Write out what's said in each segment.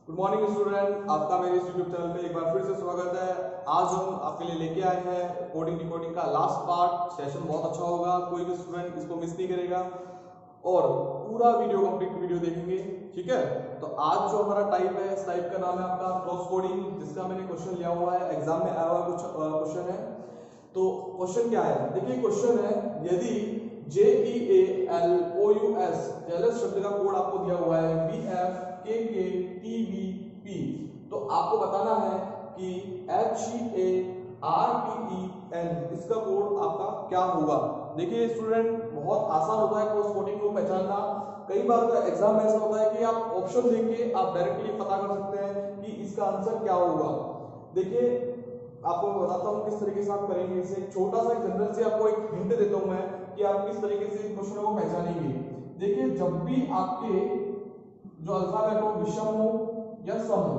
Good morning student, आपका मेरे YouTube channel पे एक बार फिर से स्वागत है। आज हम आपके लिए लेके आए हैं कोडिंग डिकोडिंग का लास्ट पार्ट। सेशन बहुत अच्छा होगा, कोई भी स्टूडेंट इसको मिस नहीं करेगा और पूरा वीडियो कंप्लीट वीडियो देखेंगे। ठीक है, तो आज जो हमारा टाइप है, इस टाइप का नाम है आपका क्रॉस कोडिंग, जिसका मैंने क्वेश्चन लिया हुआ है, एग्जाम में आया हुआ कुछ क्वेश्चन है। तो क्वेश्चन क्या है, देखिए क्वेश्चन है, यदि JEALOUS जेलस शब्द का कोड आपको दिया हुआ है BFKKTVP, तो आपको बताना है कि HEARTEN इसका कोड आपका क्या होगा। देखिए स्टूडेंट, बहुत आसान होता है क्रॉस कोडिंग को पहचानना। कई बार एग्जाम में ऐसा होता है कि आप ऑप्शन देके आप डायरेक्टली पता कर सकते हैं कि इसका आंसर क्या होगा। देखिए आपको बताता हूँ किस तरीके से आप करेंगे इसे। छोटा सा जनरल से आपको एक हिंट देता हूँ मैं कि आप किस तरीके से क्वेश्चन को पहचानेंगे। देखिए जब भी आपके जो अल्फाबेट हो विषम हो या सम हो,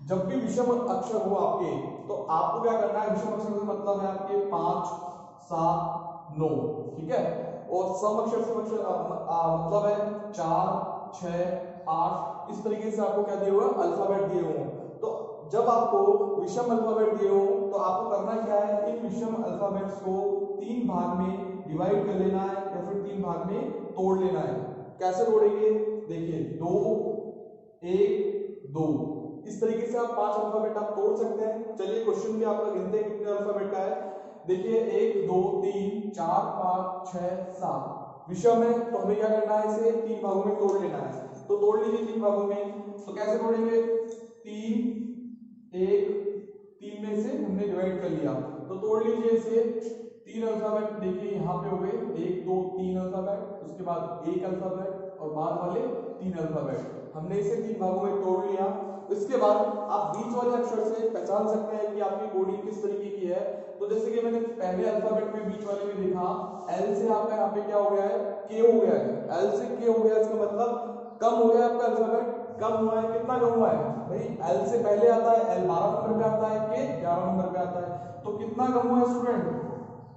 जब भी विषम अक्षर हो आपके, तो आपको क्या करना है, विषम अक्षर का मतलब है आपके 5, 7, 9, ठीक है। और सम अक्षर से मतलब है 4, 6, 8, इस तरीके से आपको क्या दिए हुए अल्फाबेट दिए हुए। तो जब आपको विषम अल्फाबेट दिए हो तो आपको करना क्या है, इन विषम अल्फाबेट्स को 3 भाग में डिवाइड कर लेना है या फिर 3 भाग में तोड़ लेना है। कैसे तोड़ेंगे, देखिए 2, 1, 2, इस तरीके से आप 5 अल्फाबेट आप तोड़ सकते हैं। चलिए क्वेश्चन भी आपका गिनते हैं कितने अल्फाबेट का है। देखिए 1, 2, 3, 4, 5, 6, 7 विषम है, तो हमें क्या करना है, इसे 3 भागों में तोड़ लेना है। तो तोड़ लीजिए 3 भागों में। तो कैसे तोड़ेंगे, 3, 1, 3 में से हमने डिवाइड कर लिया, तो तोड़ लीजिए इसे। 3 अल्फाबेट देखिए यहाँ पे हो गए, 1, 2, 3 अल्फाबेट, उसके बाद 1 अल्फाबेट और बाद वाले 3 अल्फाबेट। हमने इसे 3 भागों में तोड़ लिया। इसके बाद आप बीच वाले अक्षर से पहचान सकते हैं कि आपकी कोडिंग किस तरीके की है। तो जैसे कि मैंने पहले अल्फाबेट में बीच वाले में देखा, एल से आपका यहाँ पे क्या हो गया है, के हो गया है। एल से के हो गया, इसका मतलब कम हो गया आपका अल्फाबेट। कम हुआ है, कितना कम हुआ है भाई, एल से पहले आता है, एल 12 नंबर पे आता है, के 11 नंबर पे आता है, तो कितना कम हुआ है स्टूडेंट,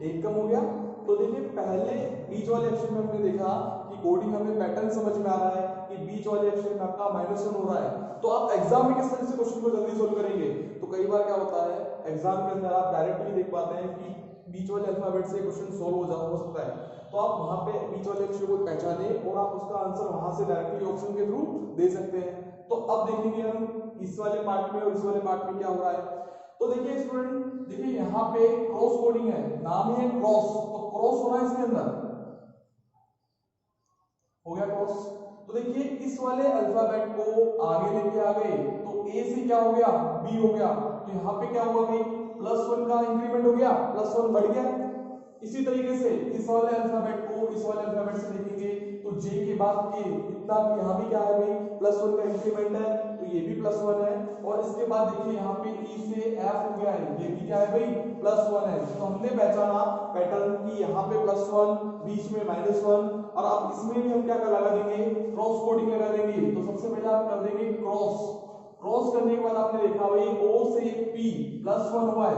1 कम हो गया। तो देखिए पहले बीच वाले अक्षर में हमने देखा कि कोडिंग हमें पैटर्न समझ में आ रहा है कि बीच वाले अक्षर में आपका -1 हो रहा है। तो आप एग्जाम में किस तरह से क्वेश्चन को जल्दी सोल्व करेंगे, तो कई बार क्या होता है एग्जाम के अंदर आप डायरेक्टली देख पाते हैं कि बीच वाले अल्फाबेट से क्वेश्चन सोल्व हो सकता है। तो आप वहां पे बीच वाले अक्षर को पहचाने और आप उसका आंसर वहां से डायरेक्टली ऑप्शन के थ्रू दे सकते हैं। तो अब देखेंगे हम इस वाले पार्ट में और इस वाले पार्ट में क्या हो रहा है। तो देखिए स्टूडेंट, देखिए यहाँ पे क्रॉस कोडिंग है, नाम ही है क्रॉस, तो क्रॉस हो रहा है इसके अंदर, हो गया क्रॉस। तो देखिए इस वाले अल्फाबेट को आगे लेके आ गए, तो ए से क्या हो गया, बी हो गया। तो यहाँ पे क्या हुआ भाई, +1 का इंक्रीमेंट हो गया, +1 बढ़ गया। इसी तरीके से इस वाले अल्फाबेट को इस वाले अल्फाबेट से देखेंगे, तो जे के बाद के इतना, यहाँ भी क्या है भाई, +1 का इंक्रीमेंट है, तो ये भी +1 है। और इसके बाद देखिए यहाँ पे ई से एफ हो गया है, ये भी क्या है भाई, +1 है। तो हमने पहचाना पैटर्न की, यहाँ पे +1, बीच में -1, और अब इसमें भी हम क्या लगा देंगे, क्रॉस कोडिंग लगा देंगे। तो सबसे पहले आप कर देंगे क्रॉस। क्रॉस करने के बाद आपने देखा भाई ओ से पी +1 हुआ है,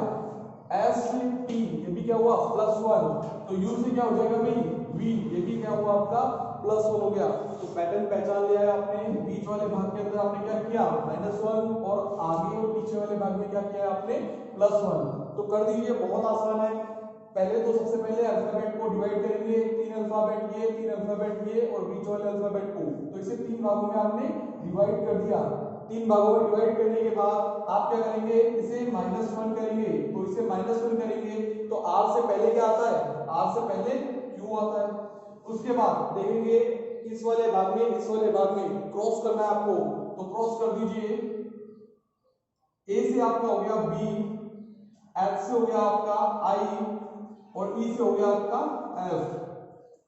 एस से टी ये भी क्या हुआ +1, तो यू से क्या हो जाएगा भाई वी, ये भी क्या हुआ आपका +1 हो गया। तो पैटर्न पहचान लिया है आपने। बीच वाले भाग के अंदर आपने क्या किया, -1, और आगे और पीछे वाले भाग में क्या किया आपने, +1। तो कर दीजिए, बहुत आसान है। पहले तो सबसे पहले अल्फाबेट को डिवाइड करेंगे, 3 अल्फाबेट ये, 3 अल्फाबेट ये और बीच वाले अल्फाबेट को, तो इसे 3 भागों में आपने डिवाइड कर दिया। 3 भागों में डिवाइड करने के बाद आप क्या करेंगे, इसे -1 करेंगे। तो इसे -1 करेंगे तो आर से पहले क्या आता है, आर से पहले क्यू आता है। उसके बाद देखेंगे इस वाले भाग में, इस वाले भाग में क्रॉस करना है आपको, तो क्रॉस कर दीजिए। ए से आपका हो गया बी, एच से हो गया आपका आई और ई से हो गया आपका एफ,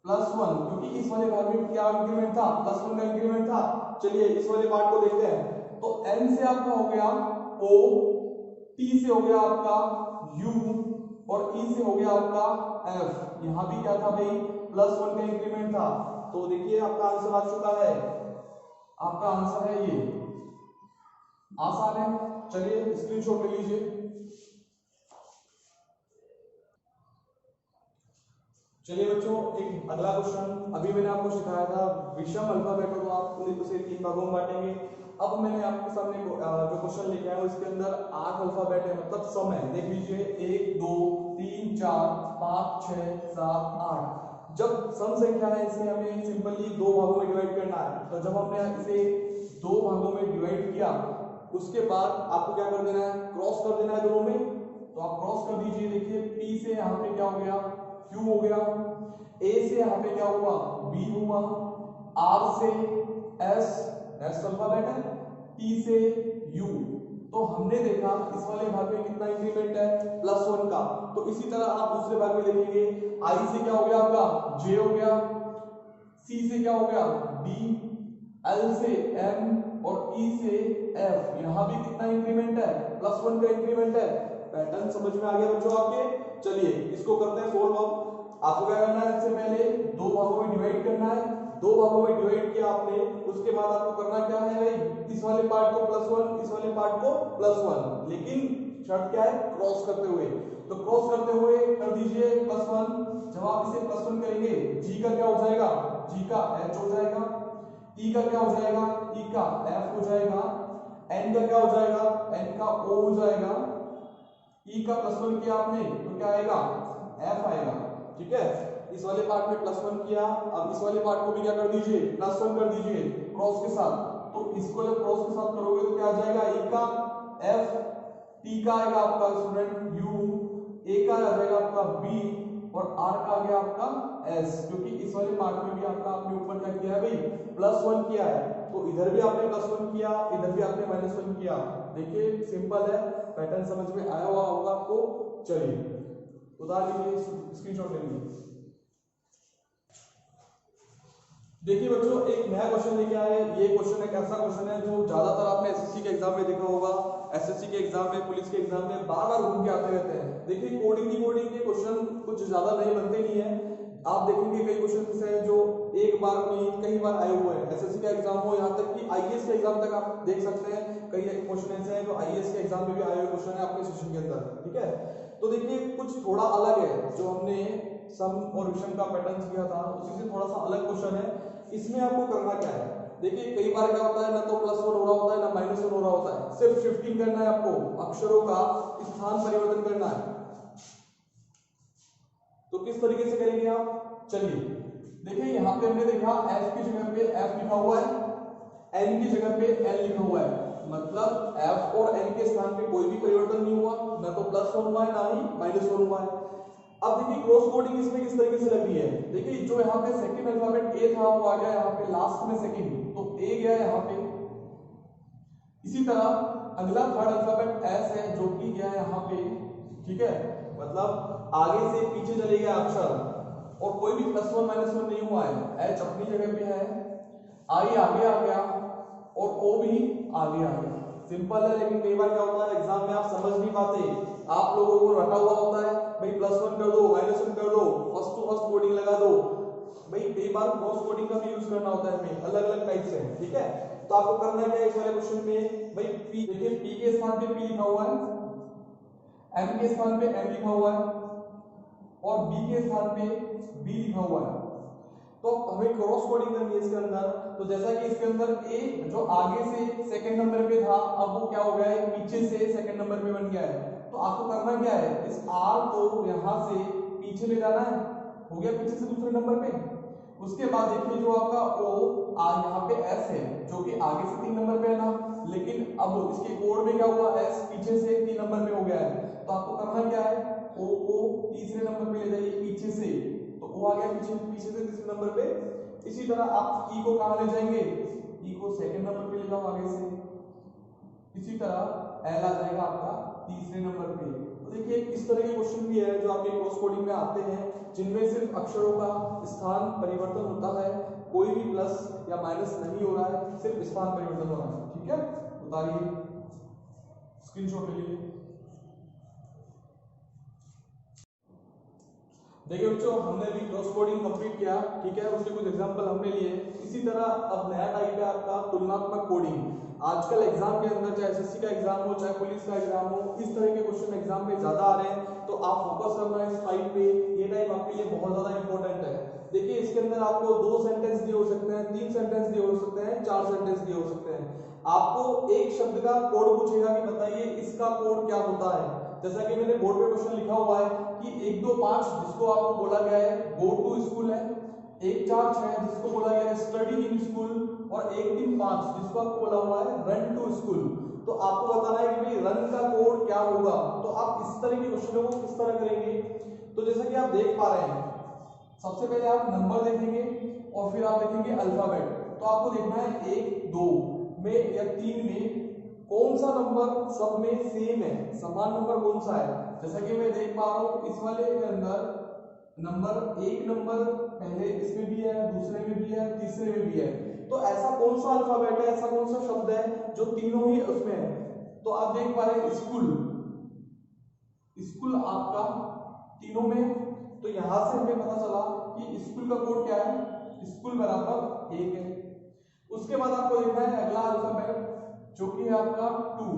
+1, क्योंकि इस वाले भाग में क्या इंक्रीमेंट था, +1 का इंक्रीमेंट था। चलिए इस वाले पार्ट को देखते हैं। तो एन से आपका हो गया ओ, टी से हो गया आपका यू और ई से हो गया आपका एफ। यहां भी क्या था भाई, +1 का इंक्रीमेंट था। तो देखिए आपका आंसर आ चुका है, आपका आंसर है ये। आसान है, चलिए स्क्रीनशॉट ले लीजिए। चलिए बच्चों, एक अगला क्वेश्चन, अभी मैंने आपको सिखाया था विषम अल्फाबेट को आप उसे 3 भागों में बांटेंगे, अब मैंने आपके सामने जो क्वेश्चन लेके आया हूं इसके अंदर 8 अल्फाबेट है, मतलब सम है। देख लीजिए 1 2 3 4 5 6 7 8। जब सम संख्या है इसे हमें सिंपली दो भागों में डिवाइड करना है। तो जब हमने इसे दो भागों में डिवाइड किया उसके बाद आपको क्या कर देना है, क्रॉस कर देना है दोनों में। तो आप क्रॉस कर दीजिए। देखिए P से यहाँ पे क्या हो गया, Q हो गया। A से यहाँ पे क्या हुआ, B हुआ। R से S, S अल्फाबेट है। T से U। तो हमने देखा इस वाले भाग में कितना इंक्रीमेंट है, +1 का। तो इसी तरह आप दूसरे भाग में देखेंगे I से क्या हो गया आपका, J हो गया। C से क्या हो गया, D। L से M और E से F। यहां भी कितना इंक्रीमेंट है, +1 का इंक्रीमेंट है। पैटर्न समझ में आ गया बच्चों आपके। चलिए इसको करते हैं सोल्व। अब आपको क्या करना है, सबसे पहले दो भागों में डिवाइड करना है। दो भागों में डिवाइड किया आपने, उसके बाद आपको करना क्या है भाई, इस वाले पार्ट को +1, इस वाले पार्ट को +1, लेकिन शर्त क्या है, क्रॉस करते हुए। तो क्रॉस करते हुए कर दीजिए +1। जब आप इसे +1 करेंगे G का क्या हो जाएगा, G का H हो जाएगा। E का क्या हो जाएगा, E का F हो जाएगा। N का क्या हो जाएगा, N का O हो जाएगा। E का +1 किया आपने तो क्या आएगा, F आएगा। ठीक है, इस वाले पार्ट में +1 किया। अब इस वाले पार्ट को भी क्या कर दीजिए, +1 कर दीजिए क्रॉस के साथ। तो इसको जब क्रॉस के साथ करोगे तो क्या आ जाएगा, E का F, T का आएगा आपका स्टूडेंट U, A का आ जाएगा आपका B और R का आ गया आपका S। क्योंकि इस वाले पार्ट में भी आपका आपने ऊपर क्या किया है भाई, +1 किया है। तो इधर भी आपने +1 किया, इधर भी आपने -1 किया। देखिए सिंपल है, पैटर्न समझ में आया हुआ होगा आपको। चलिए उतार लीजिए, स्क्रीनशॉट ले लीजिए। देखिए बच्चों एक नया क्वेश्चन लेके आए। ये क्वेश्चन एक ऐसा क्वेश्चन है जो ज्यादातर आपने एसएससी के एग्जाम में देखा होगा। एसएससी के एग्जाम में, पुलिस के एग्जाम में बार बार घूम के आते रहते हैं। देखिए कोडिंग के क्वेश्चन कुछ ज्यादा नहीं बनते नहीं है। आप देखेंगे कई क्वेश्चन ऐसे हैं जो एक बार नहीं कई बार आए हुए हैं। एसएससी का एग्जाम हो, यहाँ तक कि आईएएस के एग्जाम तक आप देख सकते हैं। कई क्वेश्चन ऐसे हैं जो आईएएस के एग्जाम में भी आए हुए क्वेश्चन है आपके सेशन के अंदर। ठीक है, तो देखिए कुछ थोड़ा अलग है। जो हमने सम और विषम का पैटर्न किया था उसी से थोड़ा सा अलग क्वेश्चन है। इसमें आपको करना क्या है, देखिए कई बार क्या होता है, ना तो +1 हो रहा होता है, ना -1 हो रहा होता है। सिर्फ शिफ्टिंग करना है आपको, अक्षरों का स्थान परिवर्तन करना है। तो किस तरीके से करेंगे आप, चलिए देखिए यहाँ पे हमने देखा F की जगह पे F लिखा हुआ है, N की जगह पे N लिखा हुआ है। मतलब F और N के स्थान पे कोई भी परिवर्तन नहीं हुआ, ना तो +1 हुआ है ना ही -1 हुआ है। अब देखिए क्रॉस कोडिंग इसमें किस तरीके से लग रही है। देखिए जो यहाँ पे सेकंड अल्फाबेट A था वो आ गया यहाँ पे लास्ट में सेकंड, तो A गया यहाँ पे। इसी तरह अगला थर्ड अल्फाबेट S है जो कि गया यहाँ पे। ठीक है, मतलब आगे से पीछे चले गए अक्षर और कोई भी +1 -1 नहीं हुआ है। H अपनी जगह पे है, I आगे आ गया और O भी आगे आ गया। सिंपल है, लेकिन कई बार क्या होता है एग्जाम में आप समझ नहीं पाते, आप लोगों को रटा हुआ होता है भाई +1 कर दो, -1 कर दो, फर्स्ट टू फर्स्ट कोडिंग लगा दो। भाई कई बार क्रॉस कोडिंग का भी यूज करना होता है, हमें अलग अलग टाइप से। ठीक है, तो आपको करना क्या है इस वाले क्वेश्चन में, भाई P देखिए P के स्थान पे P लिखा हुआ है, M के स्थान पे M लिखा हुआ है और B के स्थान पे B लिखा हुआ है। तो हमें क्रॉस कोडिंग करनी है इसके अंदर। तो जैसा कि इसके अंदर A जो आगे से सेकंड नंबर पे था, अब वो क्या हो गया है, पीछे से सेकंड नंबर पे बन गया है। तो आपको करना क्या है, इस R को यहां से पीछे ले जाना है, हो गया पीछे से दूसरे नंबर पे। उसके बाद देखिए जो आपका O यहाँ पे S है जो कि आगे से 3 नंबर पे है ना, लेकिन अब इसके कोड में क्या हुआ, S पीछे से 3 नंबर पे हो गया है। तो आपको करना क्या है, O को तीसरे नंबर पे ले जाइए पीछे से, तो O आ गया पीछे से तीसरे नंबर पे। इसी तरह आप E को कहां ले जाएंगे, E को सेकंड नंबर पे ले जाओ आगे से। इसी तरह L आ जाएगा आपका तीसरे नंबर पे। तो देखिए इस तरह के क्वेश्चन भी है जो आपके क्रॉस कोडिंग में आते हैं, जिनमें सिर्फ अक्षरों का स्थान परिवर्तन होता है, कोई भी प्लस या माइनस नहीं हो रहा है, सिर्फ स्थान परिवर्तन हो रहा है। ठीक है, उतारिए, स्क्रीनशॉट ले लीजिए। देखिए बच्चों हमने भी क्रॉस कोडिंग कंप्लीट किया। ठीक है, उसके कुछ एग्जांपल हमने लिए। इसी तरह अब नया टाइप है आपका तुलनात्मक कोडिंग। आजकल एग्जाम के अंदर चाहे एसएससी का एग्जाम हो चाहे पुलिस का एग्जाम हो, इस तरह के क्वेश्चन एग्जाम में ज्यादा आ रहे हैं, तो आप फोकस करना इस टाइप पे। ये टाइप आपके लिए बहुत ज्यादा इंपॉर्टेंट है। देखिए इसके अंदर आपको 2 सेंटेंस दिए हो सकते हैं, 3 सेंटेंस दिए हो सकते हैं, 4 सेंटेंस दिए हो सकते हैं। आपको एक शब्द का कोड पूछेगा कि बताइए इसका कोड क्या होता है। जैसा कि मैंने बोर्ड पे क्वेश्चन लिखा हुआ है कि 1 2 5 जिसको आपको बोला गया है गो टू स्कूल है, 1 4 6 जिसको बोला गया है स्टडी इन स्कूल, और 1 3 5 जिसको आपको बोला हुआ है रन टू स्कूल। तो आपको बताना है कि भाई रन का कोड क्या होगा। तो आप इस तरह के क्वेश्चनों को किस तरह करेंगे। तो जैसा कि आप देख पा रहे हैं, सबसे पहले आप नंबर देखेंगे और फिर आप देखेंगे अल्फाबेट। तो आपको देखना है 1 2 में या 3 में कौन सा नंबर सब में सेम है, समान नंबर कौन सा है। जैसा कि मैं देख पा रहा हूं इस वाले के अंदर नंबर 1 नंबर पहले इसमें भी है, दूसरे में भी है, तीसरे में भी है। तो ऐसा कौन सा अल्फाबेट है, ऐसा कौन सा शब्द है जो तीनों ही उसमें है। तो आप देख पा रहे हैं स्कूल, स्कूल आपका तीनों में। तो यहां से हमें पता चला कि स्कूल का कोड क्या है, स्कूल बराबर 1 है। उसके बाद आपको देखना है अगला अल्फाबेट जो कि है आपका 2।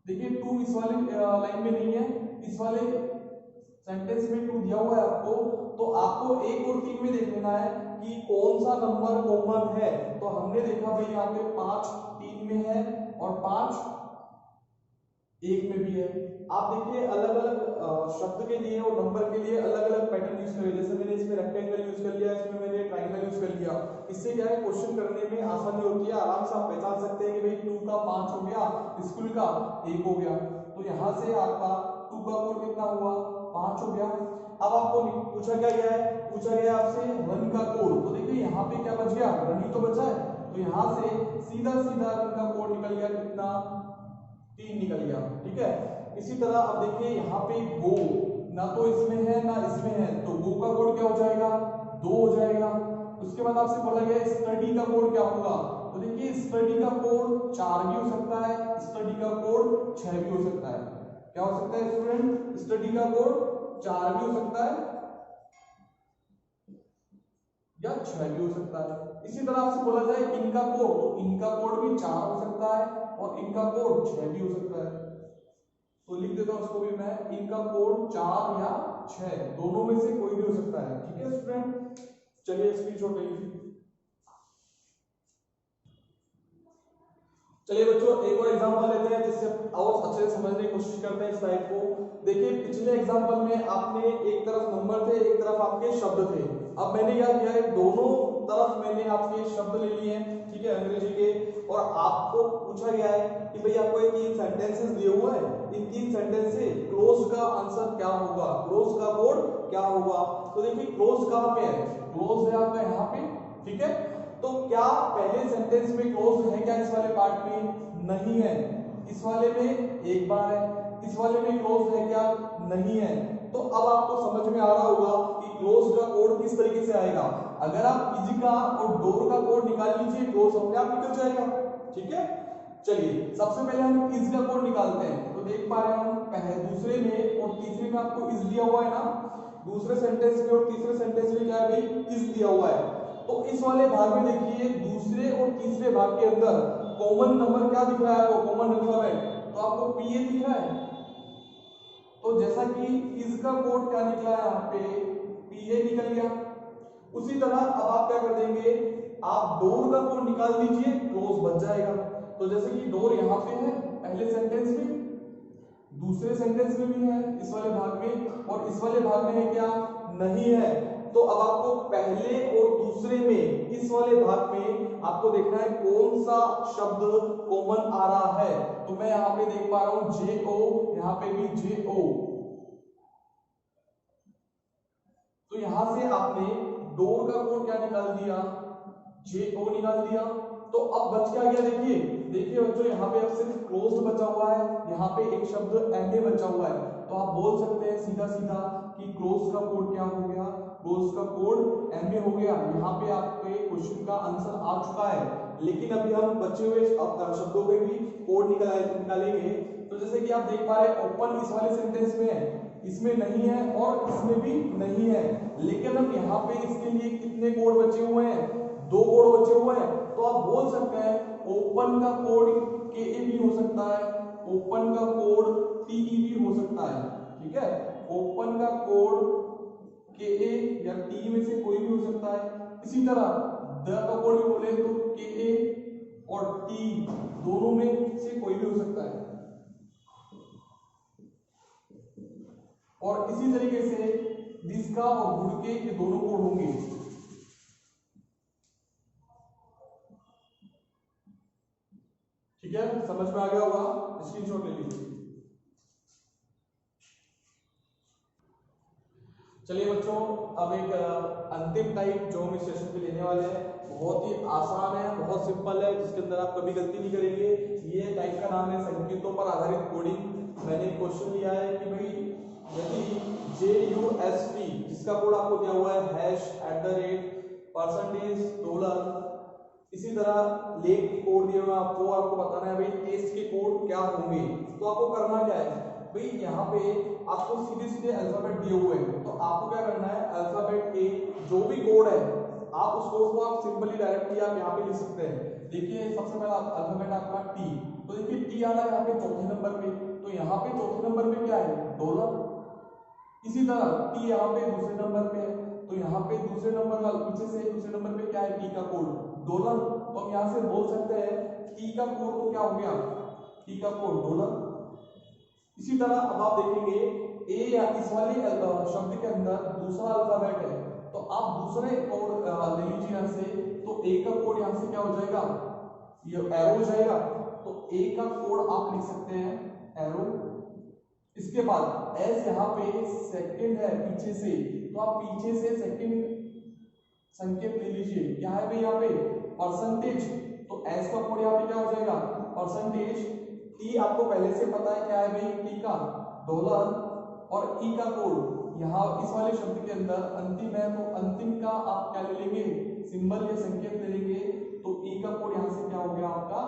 देखिए 2 इस वाले लाइन में नहीं है, इस वाले सेंटेंस में 2 दिया हुआ है आपको। तो आपको 1 और 3 में देख लेना है कि कौन सा नंबर कॉमन है। तो हमने देखा भाई यहाँ पे 5 3 में है और 5 1 में भी है। आप देखिए अलग अलग शब्द के लिए और नंबर के लिए अलग अलग पैटर्न यूज करें। जैसे मैंने इसमें रेक्टेंगल यूज कर लिया, इसमें मैंने ट्रायंगल यूज कर लिया। इससे क्या है क्वेश्चन करने में आसानी होती है, आराम से आप पहचान सकते हैं कि भाई 2 का 5 हो गया, स्कूल का 1 हो गया। तो यहाँ से आपका 2 का कोड कितना हुआ 5 हो गया। अब आपको पूछा क्या गया है, पूछा गया आपसे रन का कोड। तो देखिए यहाँ पे क्या बच गया, रन ही तो बचा है। तो यहाँ से सीधा सीधा रन का कोड निकल गया कितना 3 निकल गया। ठीक है, इसी तरह अब देखिए यहाँ पे गो ना तो इसमें है ना इसमें है, तो गो का कोड क्या हो जाएगा 2 हो जाएगा। उसके बाद आपसे बोला गया स्टडी का कोड क्या होगा। तो देखिए स्टडी का कोड 4 भी हो सकता है, स्टडी का कोड 6 भी हो सकता है। क्या हो सकता है स्टूडेंट, स्टडी का कोड 4 भी हो सकता है या 6 भी हो सकता है। इसी तरह आपसे बोला जाए इनका कोड, तो इनका कोड भी 4 हो सकता है और इनका कोड 6 भी हो सकता है। तो लिख देता हूं उसको भी मैं, इनका कोड 4 या 6 दोनों में से कोई भी हो सकता है। ठीक है स्टूडेंट, चलिए स्क्रीनशॉट ले लीजिए। चलिए बच्चों एक और एग्जांपल लेते हैं जिससे और अच्छे से समझने की कोशिश करते हैं इस टाइप को। देखिए पिछले एग्जांपल में आपने एक तरफ नंबर थे, एक तरफ आपके शब्द थे। अब मैंने क्या किया है, दोनों तरफ मैंने आपके शब्द ले लिए हैं, ठीक है, अंग्रेजी के। और आपको पूछा गया है कि भाई आपको ये 3 सेंटेंसेस दिए हुए हैं, इन 3 सेंटेंस से क्लोज का आंसर क्या होगा, क्लोज का कोड क्या होगा। तो देखिए क्लोज कहां पे है, क्लोज है आपका यहाँ पे। ठीक है, तो क्या पहले सेंटेंस में क्लोज है क्या, इस वाले पार्ट में नहीं है, इस वाले में एक बार है, इस वाले में क्लोज है क्या, नहीं है। तो अब आपको समझ में आ रहा होगा कि क्लोज का कोड किस तरीके से आएगा। अगर आप इजी का और डोर का कोड निकाल लीजिए, क्लोज अपने आप निकल जाएगा। ठीक है, चलिए सबसे पहले हम इज का कोड निकालते हैं। तो देख पा रहे हैं हम पहले दूसरे में और तीसरे में आपको इज दिया हुआ है ना, दूसरे सेंटेंस में और तीसरे सेंटेंस में क्या है भाई, इज दिया हुआ है। तो इस वाले भाग में देखिए दूसरे और तीसरे भाग के अंदर कॉमन नंबर क्या दिख रहा है आपको, कॉमन अल्फाबेट, तो आपको पीए दिख रहा है। तो जैसा कि इज का कोड क्या निकला है यहाँ पे, पीए निकल गया। उसी तरह अब आप क्या कर देंगे, आप डोर का कोड निकाल दीजिए, क्लोज बच जाएगा। तो जैसे कि डोर यहाँ पे है पहले सेंटेंस में, दूसरे सेंटेंस में भी है इस वाले भाग में, और इस वाले भाग में है क्या, नहीं है। तो अब आपको पहले और दूसरे में इस वाले भाग में आपको देखना है कौन सा शब्द कॉमन आ रहा है। तो मैं यहाँ पे देख पा रहा हूं जे ओ, यहाँ पे भी जे ओ। तो यहां से आपने डोर का कोड क्या निकाल दिया, जे ओ निकाल दिया। तो अब बच क्या गया, देखिए देखिए बच्चों यहाँ पे अब सिर्फ क्लोज बचा हुआ है, यहाँ पे एक शब्द एमए बचा हुआ है। तो आप बोल सकते हैं सीधा सीधा कि क्लोज का कोड क्या हो गया, क्लोज का कोड एमए हो गया। यहाँ पे आपके क्वेश्चन का आंसर आ चुका है। लेकिन अभी हम बचे हुए शब्दों पे भी कोड निकालेंगे। तो जैसे कि आप देख पा रहे हैं ओपन इस वाले सेंटेंस में है, इसमें नहीं है और इसमें भी नहीं है। लेकिन अब यहाँ पे इसके लिए कितने कोड बचे हुए हैं, 2 कोड बचे हुए हैं। तो आप बोल सकते हैं ओपन का कोड के भी हो सकता है, ओपन का कोड टीई भी हो सकता है, ठीक है। ओपन का कोड के या टी में से कोई भी हो सकता है। इसी तरह द का कोड भी बोले तो के और टी दोनों में से कोई भी हो सकता है। और इसी तरीके से दिस का और गुड के ये दोनों कोड होंगे। ठीक है, समझ में आ गया होगा, स्क्रीनशॉट ले लीजिए। चलिए बच्चों, अब एक अंतिम टाइप जो हम इस सेशन पे लेने वाले हैं, बहुत ही आसान है, बहुत सिंपल है, जिसके अंदर आप कभी गलती नहीं करेंगे। ये टाइप का नाम है संकेतों पर आधारित कोडिंग। मैंने क्वेश्चन लिया है कि भाई यदि JUST जिसका कोड आपको दिया हुआ है $%, इसी तरह लेख के कोड दिए हुए आपको बताना है भाई टेस्ट के कोड क्या होंगे। तो आपको करना क्या है भाई, यहाँ पे आपको सीधे सीधे अल्फाबेट दिए हुए हैं, तो आपको क्या करना है, अल्फाबेट के जो भी कोड है आप उस कोड को आप सिंपली डायरेक्टली आप यहाँ पे लिख सकते हैं। देखिए सबसे पहला अल्फाबेट आपका टी, तो देखिए टी आ रहा है यहाँ पे चौथे नंबर पे, तो यहाँ पे चौथे नंबर पे क्या है, डॉलर। इसी तरह टी यहाँ पे दूसरे नंबर पे है, तो यहाँ पे दूसरे नंबर वाले पीछे से दूसरे नंबर पे क्या है, टी का कोड डॉलर। तो हम यहाँ से बोल सकते हैं टी का कोड तो क्या हो गया, टी का कोड डॉलर। इसी तरह अब आप देखेंगे ए या इस वाले शब्द के अंदर दूसरा अल्फाबेट है, तो आप दूसरे कोड ले लीजिए यहाँ से, तो ए का कोड यहाँ से क्या हो जाएगा, ये एरो हो जाएगा, तो ए का कोड आप लिख सकते हैं एरो। इसके बाद एस यहाँ पे सेकंड है पीछे से, तो आप पीछे से सेकंड संकेत ले लीजिए, क्या है भाई यहाँ पे परसेंटेज, तो एस का कोड यहाँ पे क्या हो जाएगा परसेंटेज। टी आपको पहले से पता है क्या है भाई, टी का डॉलर, और ई का कोड यहाँ इस वाले शब्द के अंदर अंतिम है, तो अंतिम का आप क्या ले लेंगे, सिंबल या संकेत ले लेंगे, तो ई का कोड यहाँ से क्या हो गया आपका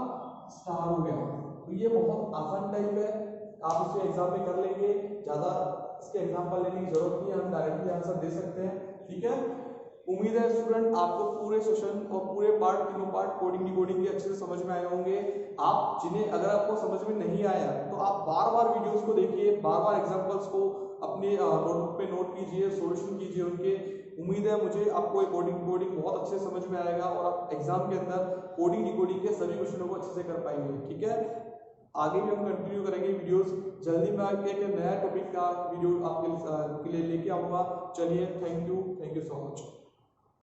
स्टार हो गया। तो ये बहुत आसान टाइप है, आप इसे एग्जाम में कर लेंगे, ज्यादा इसके एग्जाम्पल लेने की जरूरत नहीं है, हम डायरेक्टली आंसर दे सकते हैं। ठीक है, उम्मीद है स्टूडेंट आपको पूरे सेशन और पूरे पार्ट तीनों पार्ट कोडिंग डिकोडिंग के अच्छे से समझ में आए होंगे। आप जिन्हें अगर आपको समझ में नहीं आया तो आप बार बार वीडियोस को देखिए, बार बार एग्जांपल्स को अपने नोटबुक पे नोट कीजिए, सॉल्यूशन कीजिए उनके। उम्मीद है मुझे आपको कोडिंग डिकोडिंग बहुत अच्छे से समझ में आएगा और आप एग्जाम के अंदर कोडिंग डिकोडिंग के सभी क्वेश्चनों को अच्छे से कर पाएंगे। ठीक है, आगे भी हम कंटिन्यू करेंगे वीडियोस, जल्दी मैं एक नया टॉपिक का वीडियो आपके लिए लेके आऊंगा। चलिए, थैंक यू सो मच।